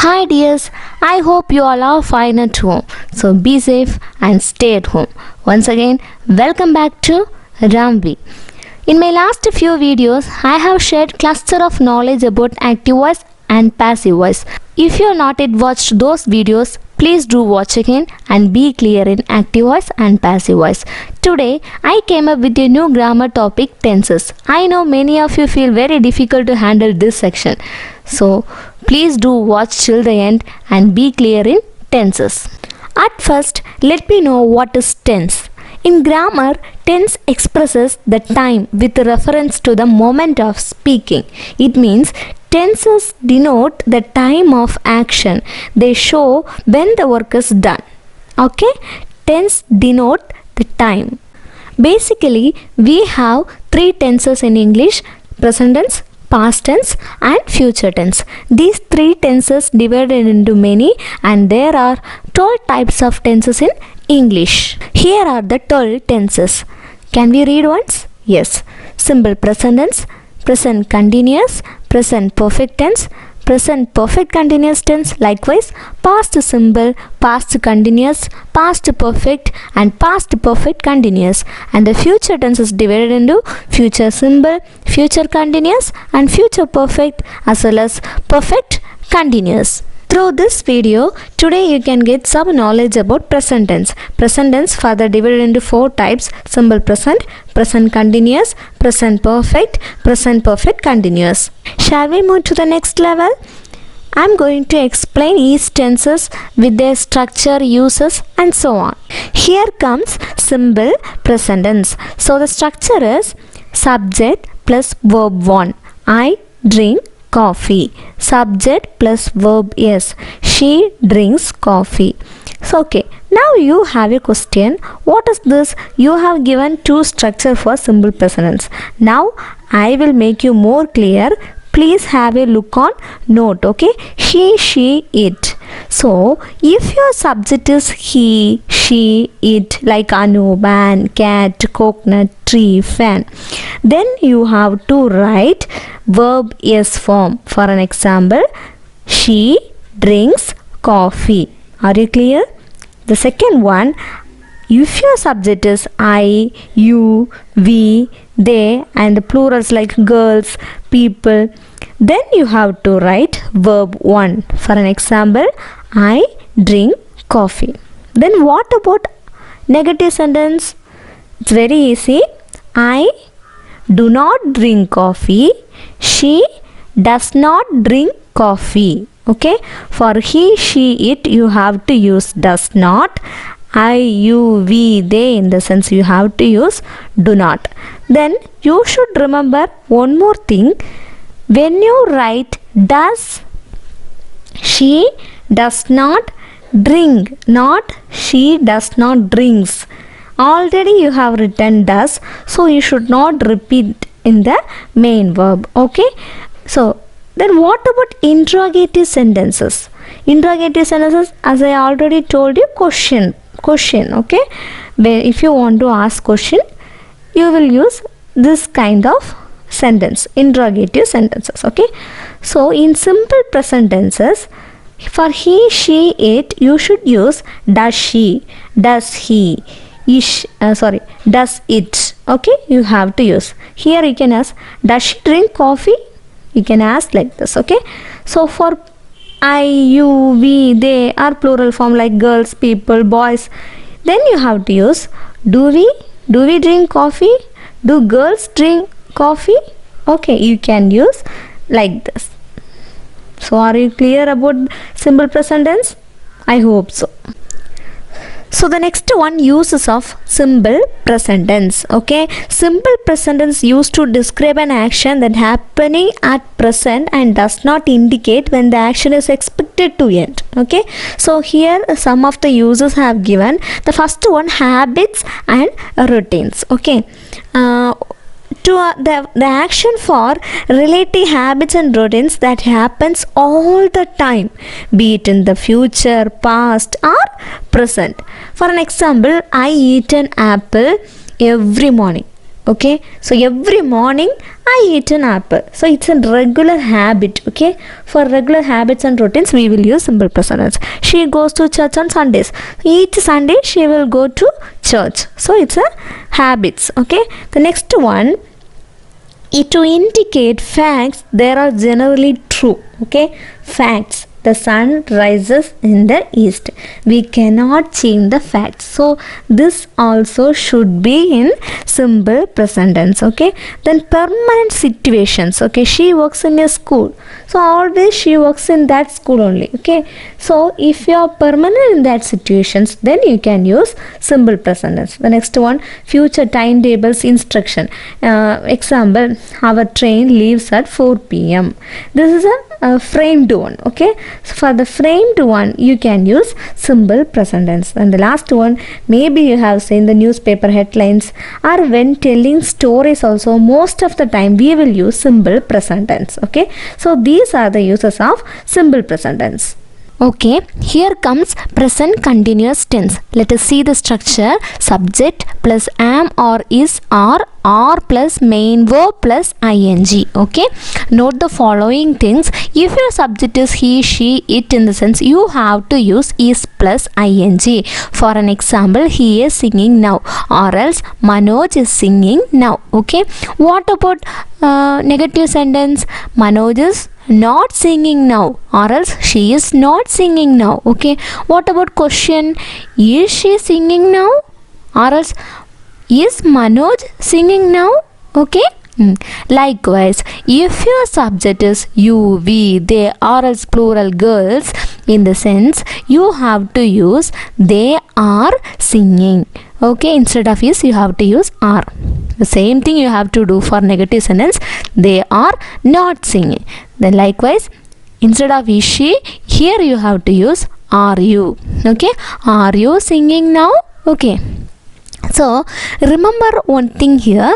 Hi dears, I hope you all are fine at home. So be safe and stay at home. Once again, welcome back to Ramvi. In my last few videos, I have shared cluster of knowledge about active voice and passive voice. If you have not yet watched those videos, please do watch again and be clear in active voice and passive voice. Today, I came up with a new grammar topic, tenses. I know many of you feel very difficult to handle this section. So, please do watch till the end and be clear in tenses. At first, let me know what is tense. In grammar, tense expresses the time with reference to the moment of speaking. It means tenses denote the time of action. They show when the work is done. Okay? Tense denote the time. Basically, we have three tenses in English: present tense, past tense and future tense. These three tenses divided into many, and there are 12 types of tenses in English. Here are the 12 tenses. Can we read once? Yes. Simple present tense, present continuous, present perfect tense, present perfect continuous tense, likewise past simple, past continuous, past perfect and past perfect continuous. And the future tense is divided into future simple, future continuous and future perfect as well as perfect continuous. Through this video, today you can get some knowledge about present tense. Present tense further divided into 4 types: simple present, present continuous, present perfect continuous. Shall we move to the next level? I am going to explain each tenses with their structure, uses and so on. Here comes simple present tense. So the structure is subject plus verb 1. I drink coffee. Subject plus verb yes. She drinks coffee. So okay, now you have a question. What is this? You have given 2 structure for simple present tense. Now I will make you more clear. Please have a look on note. Okay, he, she, it. So if your subject is he, she, it, like Anu, ban, cat, coconut, tree, fan, then you have to write verb yes form. For an example, she drinks coffee. Are you clear? The second one, if your subject is I, you, we, they and the plurals like girls, people, then you have to write verb 1. For an example, I drink coffee. Then what about negative sentence? It's very easy. I do not drink coffee. She does not drink coffee. Okay, for he, she, it, you have to use does not. I, you, we, they, in the sense you have to use do not. Then you should remember one more thing. When you write does, she does not drink, not she does not drinks. Already you have written does, so you should not repeat in the main verb. Okay, so then what about interrogative sentences? Interrogative sentences, as I already told you, question. Okay, where if you want to ask question, you will use this kind of sentence, interrogative sentences. Okay, so in simple present tenses, for he, she, it, you should use does she, does he, does it. Okay, you have to use. Here you can ask, does she drink coffee? You can ask like this. Okay, so for I, you, we, they are plural form like girls, people, boys. Then you have to use do we drink coffee? Do girls drink coffee? Okay, you can use like this. So are you clear about simple present tense? I hope so. So the next one, uses of simple present tense. Okay, simple present tense used to describe an action that happening at present and does not indicate when the action is expected to end. Okay, so here some of the uses have given. The first one, habits and routines. Okay, the action for relating habits and routines that happens all the time, be it in the future, past or present. For an example, I eat an apple every morning. Okay, so every morning I eat an apple. So it's a regular habit. Okay, for regular habits and routines we will use simple present tense. She goes to church on Sundays. Each Sunday she will go to church. So it's a habits. Okay, the next one, to indicate facts, they are generally true. Okay, facts, the sun rises in the east. We cannot change the facts, so this also should be in simple present tense. Okay, then permanent situations. Okay, she works in a school, so always she works in that school only. Okay, so if you are permanent in that situations, then you can use simple present tense. The next one, future timetables instruction. Example, our train leaves at 4 p.m. This is a framed one. Okay, so for the framed one you can use simple present tense. And the last one, maybe you have seen the newspaper headlines, or when telling stories also, most of the time we will use simple present tense. Okay, so these are the uses of simple present tense. Okay, here comes present continuous tense. Let us see the structure. Subject plus am or is or plus main verb plus ing. Okay, note the following things. If your subject is he, she, it in the sense, you have to use is plus ing. For an example, he is singing now, or else Manoj is singing now. Okay, what about negative sentence? Manoj is not singing now, or else she is not singing now. Okay, what about question? Is she singing now, or else is Manoj singing now? Okay, likewise, if your subject is you, we, they, or else plural girls in the sense, you have to use they are singing. Okay, instead of is you have to use are. The same thing you have to do for negative sentence, they are not singing. Then likewise, instead of is she, here you have to use are you. Okay, are you singing now? Okay, so remember one thing here,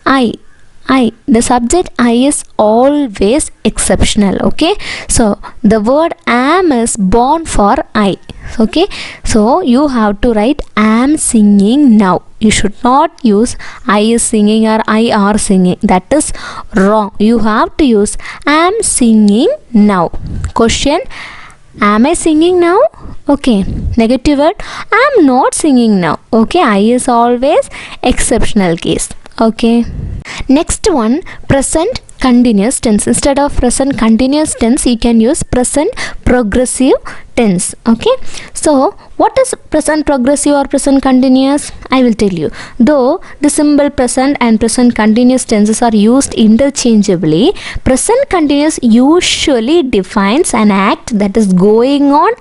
the subject I is always exceptional. Okay, so the word am is born for I. Okay, so you have to write am singing now. You should not use I is singing or I are singing. That is wrong. You have to use am singing now. Question, am I singing now? Okay, negative word, I am not singing now. Okay, I is always exceptional case. Okay, next one, present continuous tense. Instead of present continuous tense, you can use present progressive tense. Okay, so what is present progressive or present continuous? I will tell you. Though the simple present and present continuous tenses are used interchangeably, present continuous usually defines an act that is going on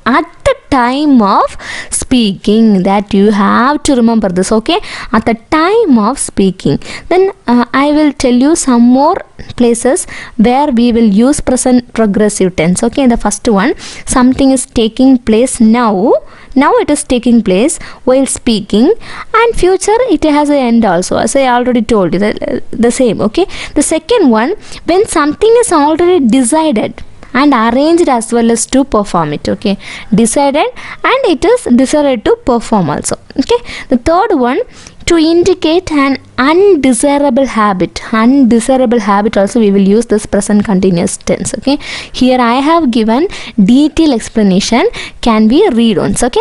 at the time of speaking. That you have to remember this. Okay, at the time of speaking. Then I will tell you some more places where we will use present progressive tense. Okay, the first one, something is taking place now. Now it is taking place while speaking, and future it has an end also, as I already told you, the same. Okay, the second one, when something is already decided and arranged as well as to perform it. Okay, decided and it is decided to perform also. Okay, the third one, to indicate an undesirable habit. Undesirable habit also we will use this present continuous tense. Okay, here I have given detailed explanation. Can we read once? Okay,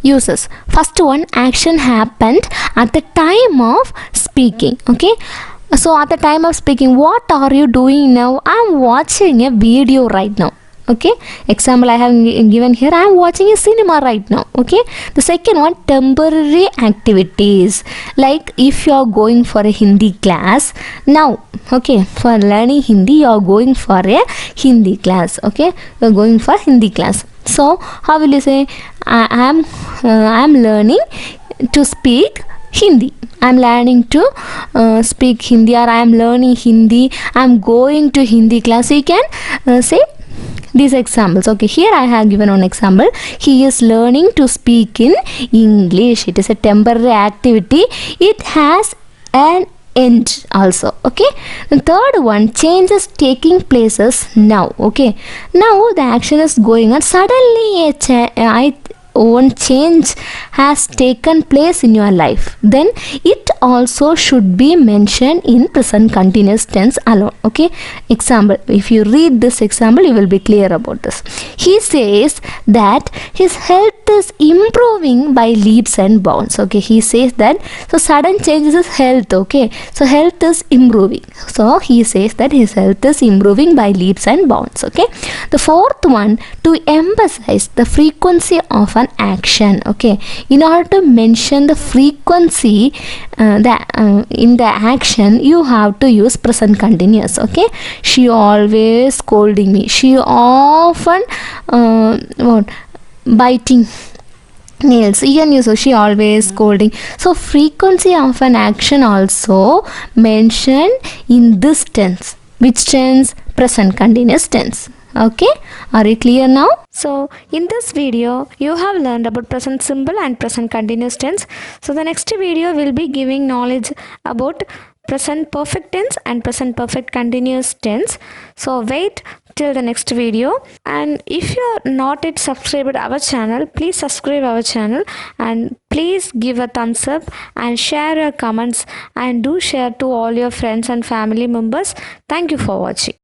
uses. First one, action happened at the time of speaking. Okay, so at the time of speaking, what are you doing now? I am watching a video right now. Okay, example I have given here, I am watching a cinema right now. Okay, the second one, temporary activities, like if you are going for a Hindi class now. Okay, for learning Hindi you are going for a Hindi class. Okay, you are going for Hindi class. So how will you say, I am learning to speak Hindi. I am learning to speak Hindi, or I am learning Hindi. I am going to Hindi class. You can say these examples. Okay, here I have given one example. He is learning to speak in English. It is a temporary activity. It has an end also. Okay, the third one, changes taking places now. Okay, now the action is going on. Suddenly one change has taken place in your life, then it also should be mentioned in present continuous tense alone. Okay, example, if you read this example you will be clear about this. He says that his health is improving by leaps and bounds. Okay, he says that, so sudden changes is health. Okay, so health is improving, so he says that his health is improving by leaps and bounds. Okay, the fourth one, to emphasize the frequency of an action. Okay, in order to mention the frequency in the action, you have to use present continuous. Okay, she always scolding me, she often biting nails, you can use, so she always scolding. So frequency of an action also mentioned in this tense. Which tense? Present continuous tense. Okay, are you clear now? So in this video you have learned about present simple and present continuous tense. So the next video will be giving knowledge about present perfect tense and present perfect continuous tense. So wait till the next video, and if you are not yet subscribed our channel, please subscribe our channel and please give a thumbs up and share your comments, and do share to all your friends and family members. Thank you for watching.